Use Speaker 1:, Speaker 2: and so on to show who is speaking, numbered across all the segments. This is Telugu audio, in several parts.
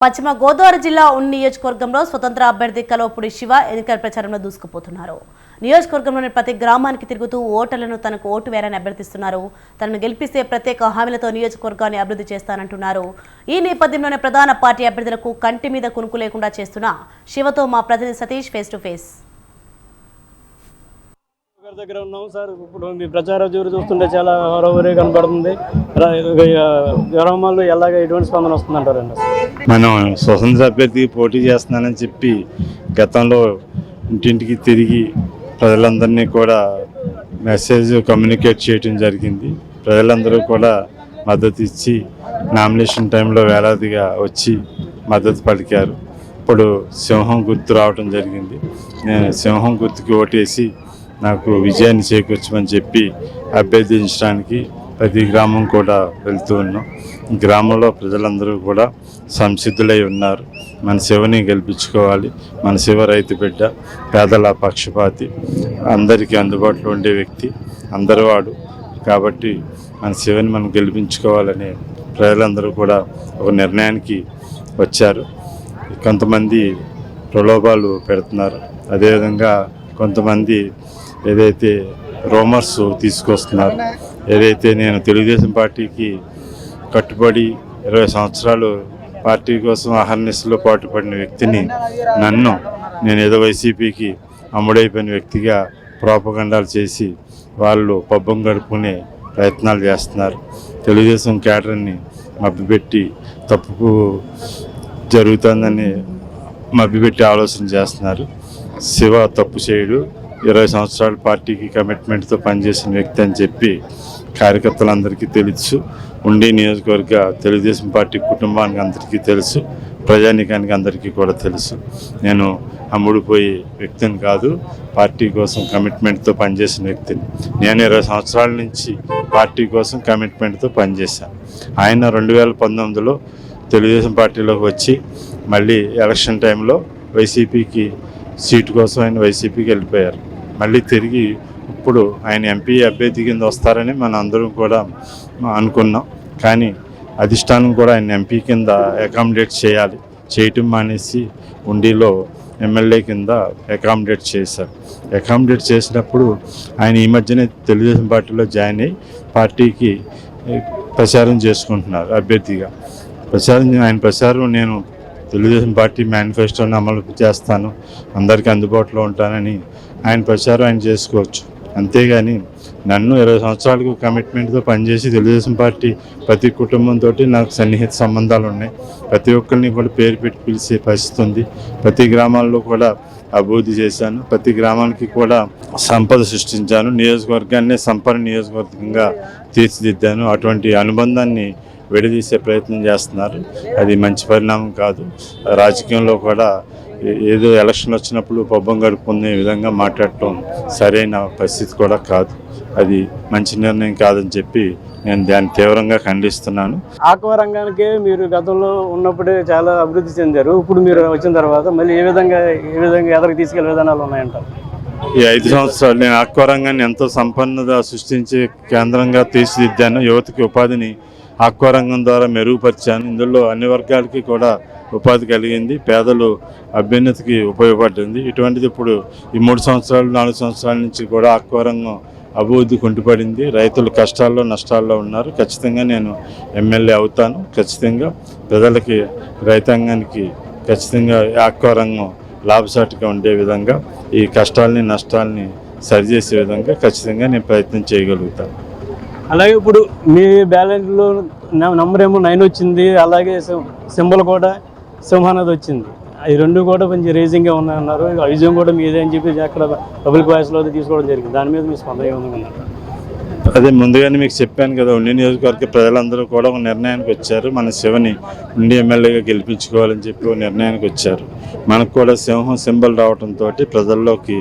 Speaker 1: పశ్చిమ గోదావరి జిల్లా ఉన్ని నియోజకవర్గంలో స్వతంత్ర అభ్యర్థి కల్వపూడి శివ ఎన్నికల ప్రచారంలో దూసుకుపోతున్నారు. నియోజకవర్గంలోని ప్రతి గ్రామానికి తిరుగుతూ ఓటర్లను తనకు ఓటు వేయాలని అభ్యర్థిస్తున్నారు. తనను గెలిపిస్తే ప్రత్యేక హామీలతో నియోజకవర్గాన్ని అభివృద్ధి చేస్తానంటున్నారు. ఈ నేపథ్యంలోనే ప్రధాన పార్టీ అభ్యర్థులకు కంటి మీద కునుకు లేకుండా చేస్తున్న శివతో మా ప్రతినిధి సతీష్ ఫేస్ టు ఫేస్.
Speaker 2: దగ్గర ఉన్నాం సార్. ఇప్పుడు మీ ప్రచార జోరు చూస్తుంటే చాలా హోరవరే కనబడుతుంది. గ్రామాల్లో ఎలాగ ఎటువంటి స్పందన వస్తుందంటారండి?
Speaker 3: మనం స్వతంత్ర అభ్యర్థి పోటీ చేస్తున్నానని చెప్పి గతంలో ఇంటింటికి తిరిగి ప్రజలందరినీ కూడా మెసేజ్ కమ్యూనికేట్ చేయడం జరిగింది. ప్రజలందరూ కూడా మద్దతు ఇచ్చి నామినేషన్ టైంలో వేలాదిగా వచ్చి మద్దతు పలికారు. ఇప్పుడు సింహం గుర్తు రావడం జరిగింది. నేను సింహం గుర్తుకి ఓటేసి నాకు విజయాన్ని చేకూర్చమని చెప్పి అభ్యర్థించడానికి ప్రతి గ్రామం కూడా వెళ్తూ ఉన్నాం. గ్రామంలో ప్రజలందరూ కూడా సంసిద్ధులై ఉన్నారు. మన శివని గెలిపించుకోవాలి. మన శివ రైతు బిడ్డ, పేదల పక్షపాతి, అందరికీ అందుబాటులో ఉండే వ్యక్తి, అందరి వాడు కాబట్టి మన శివని మనం గెలిపించుకోవాలని ప్రజలందరూ కూడా ఒక నిర్ణయానికి వచ్చారు. కొంతమంది ప్రలోభాలు పెడుతున్నారు. అదేవిధంగా కొంతమంది ఏదైతే రూమర్స్ తీసుకొస్తున్నారు, ఏదైతే నేను తెలుగుదేశం పార్టీకి కట్టుబడి 20 సంవత్సరాలు పార్టీ కోసం అహర్నిశలో పాటుపడిన వ్యక్తిని నేను ఏదో వైసీపీకి అమ్ముడైపోయిన వ్యక్తిగా ప్రోపగండాలు చేసి వాళ్ళు పబ్బం గడుపుకునే ప్రయత్నాలు చేస్తున్నారు. తెలుగుదేశం క్యాడర్ని మభ్యపెట్టి తప్పు జరుగుతుందని మభ్యపెట్టి ఆలోచన చేస్తున్నారు. శివ తప్పు చేయడు. 20 సంవత్సరాల పార్టీకి కమిట్మెంట్తో పనిచేసిన వ్యక్తి అని చెప్పి కార్యకర్తలందరికీ తెలుసు. ఉండి నియోజకవర్గ తెలుగుదేశం పార్టీ కుటుంబానికి అందరికీ తెలుసు. ప్రజానీకానికి అందరికీ కూడా తెలుసు. నేను అమ్ముడుపోయే వ్యక్తిని కాదు, పార్టీ కోసం కమిట్మెంట్తో పనిచేసిన వ్యక్తిని. నేను 20 సంవత్సరాల నుంచి పార్టీ కోసం కమిట్మెంట్తో పనిచేశాను. ఆయన 2019లో తెలుగుదేశం పార్టీలోకి వచ్చి మళ్ళీ ఎలక్షన్ టైంలో వైసీపీకి సీటు కోసం ఆయన వైసీపీకి వెళ్ళిపోయారు. మళ్ళీ తిరిగి ఇప్పుడు ఆయన ఎంపీ అభ్యర్థి కింద వస్తారని మనం అందరం కూడా అనుకున్నాం. కానీ అధిష్టానం కూడా ఆయన ఎంపీ కింద అకామిడేట్ చేయటం మానేసి ఉండిలో ఎమ్మెల్యే కింద అకామిడేట్ చేశారు. అకామిడేట్ చేసినప్పుడు ఆయన ఈ మధ్యనే తెలుగుదేశం పార్టీలో జాయిన్ అయ్యి పార్టీకి ప్రచారం చేసుకుంటున్నారు అభ్యర్థిగా. ఆయన ప్రచారం నేను తెలుగుదేశం పార్టీ మేనిఫెస్టోని అమలు చేస్తాను, అందరికీ అందుబాటులో ఉంటానని ఆయన ప్రచారం ఆయన చేసుకోవచ్చు. అంతేగాని నన్ను 20 సంవత్సరాలకు కమిట్మెంట్తో పనిచేసి తెలుగుదేశం పార్టీ ప్రతి కుటుంబంతో నాకు సన్నిహిత సంబంధాలు ఉన్నాయి. ప్రతి ఒక్కరిని కూడా పేరు పెట్టి పిలిచే పరిస్థితి ఉంది. ప్రతి గ్రామాల్లో కూడా అభివృద్ధి చేశాను. ప్రతి గ్రామానికి కూడా సంపద సృష్టించాను. నియోజకవర్గాన్ని సంపన్న నియోజకవర్గంగా తీర్చిదిద్దాను. అటువంటి అనుబంధాన్ని విడదీసే ప్రయత్నం చేస్తున్నారు. అది మంచి పరిణామం కాదు. రాజకీయంలో కూడా ఏదో ఎలక్షన్ వచ్చినప్పుడు పబ్బం గడుపుకునే విధంగా మాట్లాడటం సరైన పరిస్థితి కూడా కాదు. అది మంచి నిర్ణయం కాదని చెప్పి నేను దాన్ని తీవ్రంగా ఖండిస్తున్నాను.
Speaker 2: ఆక్వా రంగానికి మీరు గతంలో ఉన్నప్పుడే చాలా అభివృద్ధి చెందారు. ఇప్పుడు మీరు వచ్చిన తర్వాత మళ్ళీ ఏ విధంగా ఎదరికి తీసుకెళ్లే విధానాలు ఉన్నాయంటారు?
Speaker 3: ఈ 5 సంవత్సరాలు నేను ఆక్వా రంగాన్ని ఎంతో సంపన్నత సృష్టించే కేంద్రంగా తీర్చిదిద్దాను. యువతకి ఉపాధిని ఆక్వా రంగం ద్వారా మెరుగుపరిచాను. ఇందులో అన్ని వర్గాలకి కూడా ఉపాధి కలిగింది. పేదలు అభ్యున్నతికి ఉపయోగపడింది. ఇటువంటిది ఇప్పుడు ఈ 3 సంవత్సరాలు 4 సంవత్సరాల నుంచి కూడా ఆక్వా రంగం అభివృద్ధి కుంటుపడింది. రైతులు కష్టాల్లో నష్టాల్లో ఉన్నారు. ఖచ్చితంగా నేను ఎమ్మెల్యే అవుతాను. ఖచ్చితంగా ప్రజలకి, రైతాంగానికి ఖచ్చితంగా ఆక్వా రంగం లాభసాటిగా ఉండే విధంగా, ఈ కష్టాలని నష్టాలని సరిచేసే విధంగా ఖచ్చితంగా నేను ప్రయత్నం చేయగలుగుతాను.
Speaker 2: అలాగే ఇప్పుడు మీ బ్యాలెన్స్లో నెంబర్ ఏమో 9 వచ్చింది. అలాగే సింబల్ కూడా సింహానది వచ్చింది. ఈ రెండు కూడా కొంచెం రేజింగ్గా ఉన్నాయన్నారు. విజయం కూడా మీదే అని చెప్పి అక్కడ పబ్లిక్ వాయిస్లో తీసుకోవడం జరిగింది. దాని మీద మీ స్పందన ఏమన్నారు?
Speaker 3: అదే ముందుగానే మీకు చెప్పాను కదా, ఉండి నియోజకవర్గ ప్రజలందరూ కూడా ఒక నిర్ణయానికి వచ్చారు. మన శివని ఉండి ఎమ్మెల్యేగా గెలిపించుకోవాలని చెప్పి ఒక నిర్ణయానికి వచ్చారు. మనకు కూడా సింహం సింబల్ రావడంతో ప్రజల్లోకి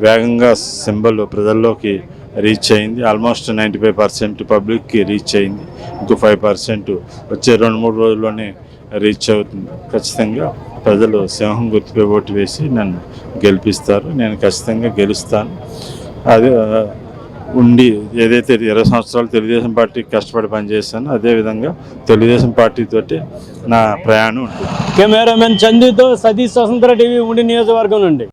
Speaker 3: వేగంగా సింబల్ ప్రజల్లోకి రీచ్ అయింది. ఆల్మోస్ట్ 95% పబ్లిక్కి రీచ్ అయింది. ఇంకో 5% వచ్చే 2-3 రోజుల్లోనే రీచ్ అవుతుంది. ఖచ్చితంగా ప్రజలు సింహం గుర్తుపై ఓటు వేసి నన్ను గెలిపిస్తారు. నేను ఖచ్చితంగా గెలుస్తాను. అది ఉండి ఏదైతే 20 సంవత్సరాలు తెలుగుదేశం పార్టీకి కష్టపడి పనిచేస్తానో అదేవిధంగా తెలుగుదేశం పార్టీ తోటి నా ప్రయాణం ఉంటుంది.
Speaker 2: కెమెరామెన్ చందుతో సతీష్ స్వతంత్ర టీవీ ఉండి నియోజకవర్గం నుండి.